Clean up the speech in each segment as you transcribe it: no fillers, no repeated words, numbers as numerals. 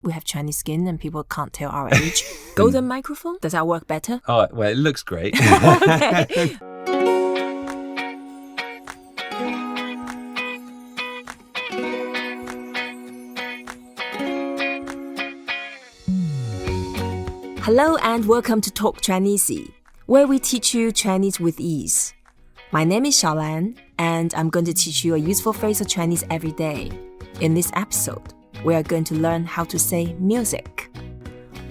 We have Chinese skin and people can't tell our age. Golden microphone, does that work better? Oh, well, it looks great. Okay. Hello and welcome to Talk Chineasy, where we teach you Chinese with ease. My name is ShaoLan, and I'm going to teach you a useful phrase of Chinese every day. In this episode, we are going to learn how to say music.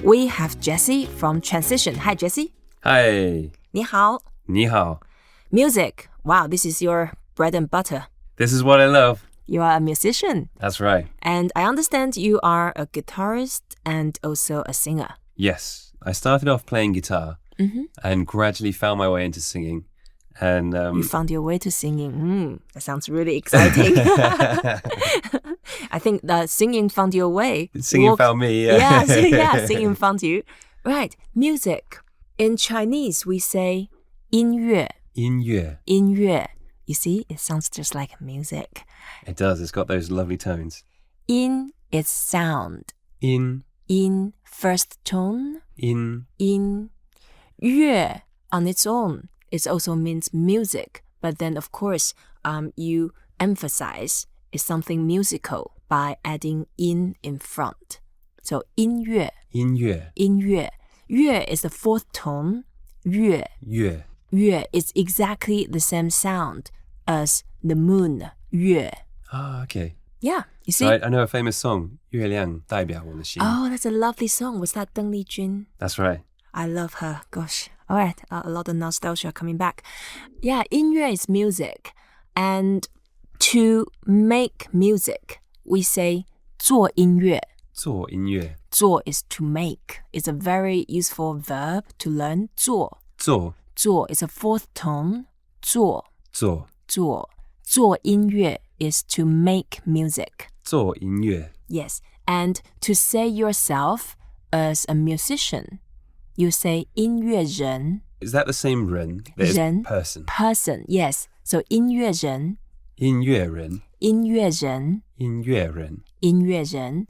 We have Jesse from Transition. Hi, Jesse. Hi. 你好. 你好. Music. Wow, this is your bread and butter. This is what I love. You are a musician. That's right. And I understand you are a guitarist and also a singer. Yes. I started off playing guitar and gradually found my way into singing. And you found your way to singing. That sounds really exciting. I think that singing found your way. Singing found me, yeah. Yeah, singing found you. Right, music. In Chinese, we say 音乐. 音乐. 音乐. You see, it sounds just like music. It does. It's got those lovely tones. 音 is sound. 音. 音, first tone. 音. 音. 乐 on its own, it also means music. But then, of course, you emphasize it's something musical by adding 音 in front. So 音乐. 音乐. 音乐. 乐 is the fourth tone. 乐. 乐. 乐 is exactly the same sound as the moon. 乐. Ah, okay. Yeah, you see? I know a famous song, 月亮代表我的心. Oh, that's a lovely song. Was that Deng Lijun? That's right. I love her. Gosh. All right. A lot of nostalgia coming back. Yeah, 音乐 is music. And to make music, we say 做音乐. 做音乐. 做 is to make. It's a very useful verb to learn. 做. 做. 做 is a fourth tone. 做. 做. 做. 做音乐 is to make music. 做音乐. Yes. And to say yourself as a musician, you say 音乐人. Is that the same 人? That is 人 person. Person, yes. So 音乐人. 音乐人. 音乐人. 音乐人. 音乐人.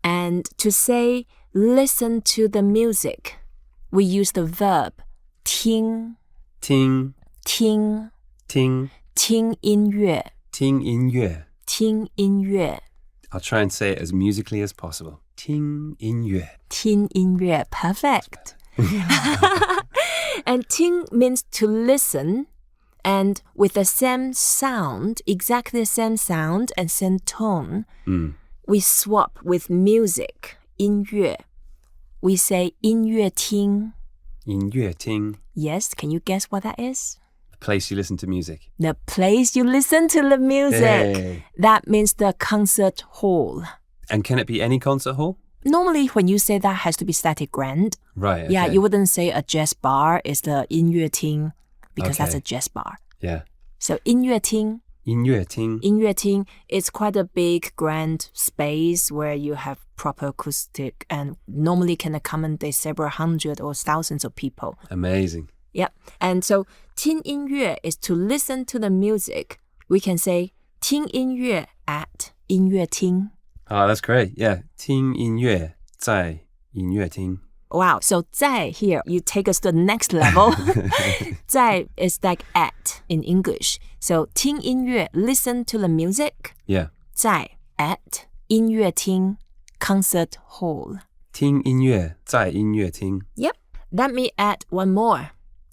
And to say listen to the music, we use the verb 听. 听. 听. 听. 听音乐. 听音乐. 听音乐. I'll try and say it as musically as possible. 听音乐. 听音乐. Perfect. And 听 means to listen, and with the same sound, exactly the same sound and same tone, we swap with music, 音乐. We say 音乐厅. 音乐厅. Yes, can you guess what that is? The place you listen to music. The place you listen to the music. Hey. That means the concert hall. And can it be any concert hall? Normally, when you say that, has to be static grand. Right. Okay. Yeah, you wouldn't say a jazz bar is the 音乐厅 because that's a jazz bar. Yeah. So 音乐厅. 音乐厅. 音乐厅 is quite a big, grand space where you have proper acoustic and normally can accommodate several hundred or thousands of people. Amazing. Yep. And so 听音乐 is to listen to the music. We can say 听音乐 at 音乐厅. Oh, that's great. Yeah. 听音乐在音乐厅. Wow. So 在 here, you take us to the next level. 在 is like at in English. So 听音乐, listen to the music. Yeah. 在 at 音乐厅 concert hall. 听音乐在音乐厅. Yep. Let me add one more.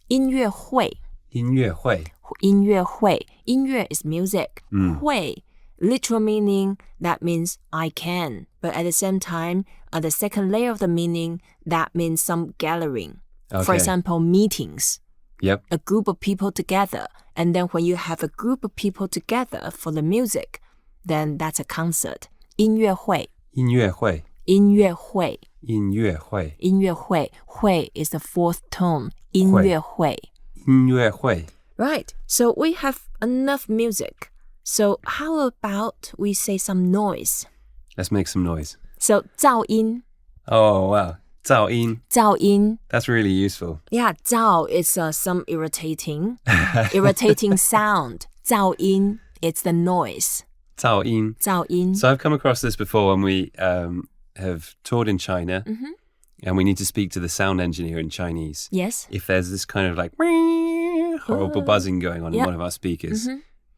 音乐会. 音乐会. 音乐会. 音乐 is music. 会 literal meaning, that means I can. But at the same time, the second layer of the meaning, that means some gathering. Okay. For example, meetings. Yep. A group of people together. And then when you have a group of people together for the music, then that's a concert. 音乐会. 音乐会. 音乐会. 音乐会. 音乐会. 会 is the fourth tone. 音乐会. 音乐会. Right. So we have enough music. So how about we say some noise? Let's make some noise. So 噪音. Oh, wow. 噪音. 噪音. That's really useful. Yeah, 噪 is some irritating sound. 噪音, it's the noise. 噪音. 噪音. So I've come across this before when we have toured in China and we need to speak to the sound engineer in Chinese. Yes. If there's this kind of like horrible buzzing going on in one of our speakers,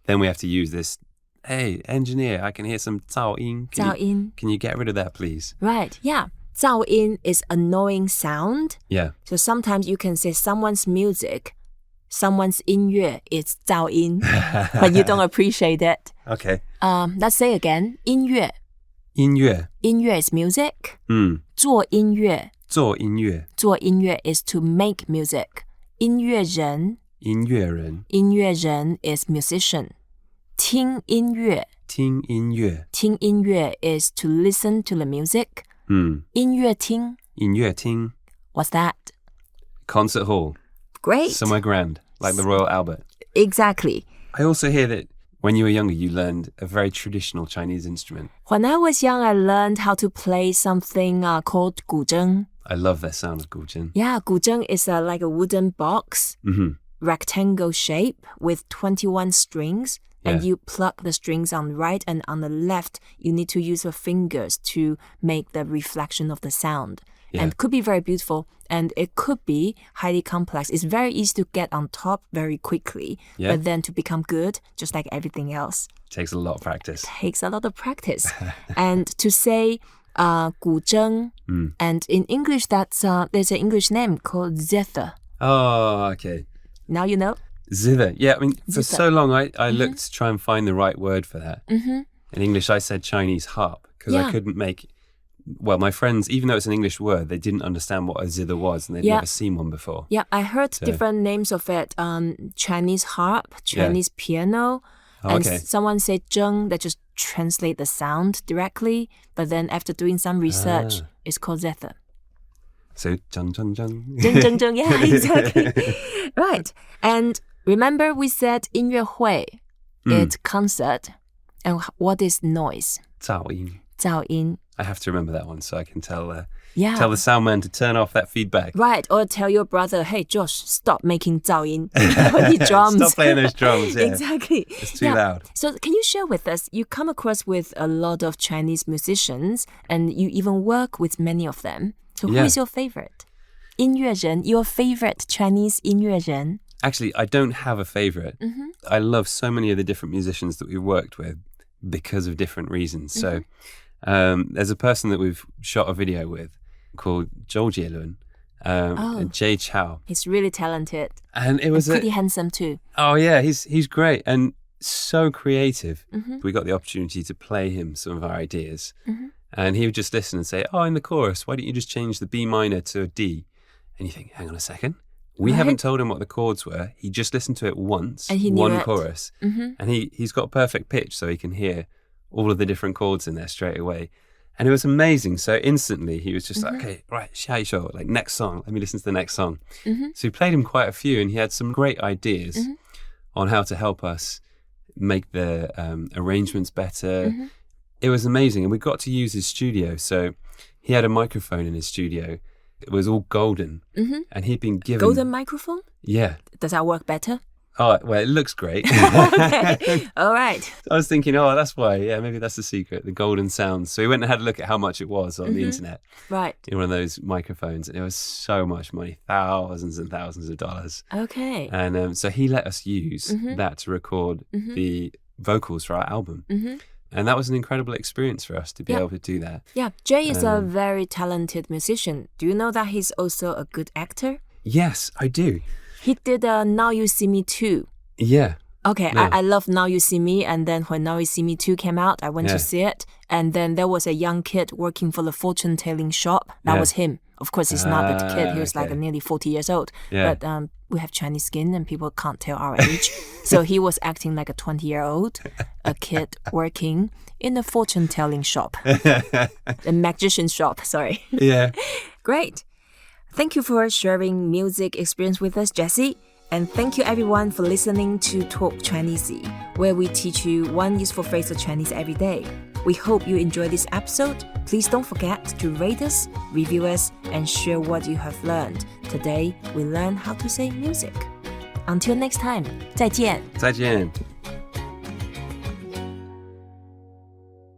then we have to use this, hey, engineer, I can hear some 噪音. Can you get rid of that, please? Right, yeah. 噪音 is annoying sound. Yeah. So sometimes you can say someone's music, someone's 音乐 is 噪音, but you don't appreciate it. Okay. Let's say again, 音乐. 音乐. 音乐 is music. 做音乐. 做音乐. 做音乐 is to make music. 音乐人. 音乐人. 音乐人 is musician. 听音乐. 听音乐. 听音乐 is to listen to the music. 音乐厅. 音乐厅. What's that? Concert hall. Great. Somewhere grand, like the Royal Albert. Exactly. I also hear that when you were younger, you learned a very traditional Chinese instrument. When I was young, I learned how to play something called 古筝. I love that sound of guzheng. Yeah, 古筝 is like a wooden box, rectangle shape with 21 strings. And you pluck the strings on the right and on the left, you need to use your fingers to make the reflection of the sound. Yeah. And it could be very beautiful and it could be highly complex. It's very easy to get on top very quickly, but then to become good, just like everything else, Takes a lot of practice. takes a lot of practice. And to say 古筝, and in English, that's there's an English name called zither. Oh, okay. Now you know? Zither. Yeah, I mean, for Zither. so long, I looked to try and find the right word for that. In English, I said Chinese harp because I couldn't make... Well, my friends, even though it's an English word, they didn't understand what a zither was and they'd never seen one before. Yeah, I heard different names of it. Chinese harp, Chinese piano. And someone said zhēng, that just translate the sound directly. But then after doing some research, it's called zither. So, zhēng, zhēng, zhēng. Zhēng, zhēng, zhēng. Yeah, exactly. Right. And remember we said 音乐会, it's concert. And what is noise? 噪音. 噪音. I have to remember that one so I can tell the sound man to turn off that feedback. Right, or tell your brother, hey, Josh, stop making 噪音. The drums. Stop playing those drums, yeah. Exactly. It's too loud. So can you share with us, you come across with a lot of Chinese musicians and you even work with many of them. So who is your favorite? 音乐人, your favorite Chinese 音乐人? Actually, I don't have a favorite. I love so many of the different musicians that we've worked with because of different reasons. So there's a person that we've shot a video with called ShaoLan, Jay Chow. He's really talented. And it was pretty handsome too. Oh yeah, he's great and so creative. We got the opportunity to play him some of our ideas. And he would just listen and say, oh, in the chorus, why don't you just change the B minor to a D? And you think, hang on a second. We haven't told him what the chords were. He just listened to it once, and he knew one it. chorus. And he's got perfect pitch so he can hear all of the different chords in there straight away. And it was amazing. So instantly he was just like, okay, right, 下一首, like next song. Let me listen to the next song. So we played him quite a few and he had some great ideas on how to help us make the arrangements better. It was amazing. And we got to use his studio. So he had a microphone in his studio. It was all golden. And he'd been given... Golden microphone? Yeah. Does that work better? Oh, well, it looks great. Okay. All right. I was thinking, oh, that's why. Yeah, maybe that's the secret, the golden sounds. So we went and had a look at how much it was on the internet. Right. In one of those microphones. And it was so much money, thousands and thousands of dollars. Okay. And so he let us use that to record the vocals for our album. And that was an incredible experience for us to be able to do that. Yeah, Jay is a very talented musician. Do you know that he's also a good actor? Yes, I do. He did Now You See Me 2. Yeah. Okay, yeah. I love Now You See Me. And then when Now You See Me 2 came out, I went to see it. And then there was a young kid working for the fortune-telling shop. That was him. Of course, he's not a kid. He was like nearly 40 years old. Yeah. But we have Chinese skin and people can't tell our age. So he was acting like a 20-year-old, a kid working in a fortune-telling shop. A magician shop, sorry. Yeah. Great. Thank you for sharing music experience with us, Jesse. And thank you everyone for listening to Talk Chineasy, where we teach you one useful phrase of Chinese every day. We hope you enjoy this episode. Please don't forget to rate us, review us, and share what you have learned. Today, we learn how to say music. Until next time, 再见. 再见.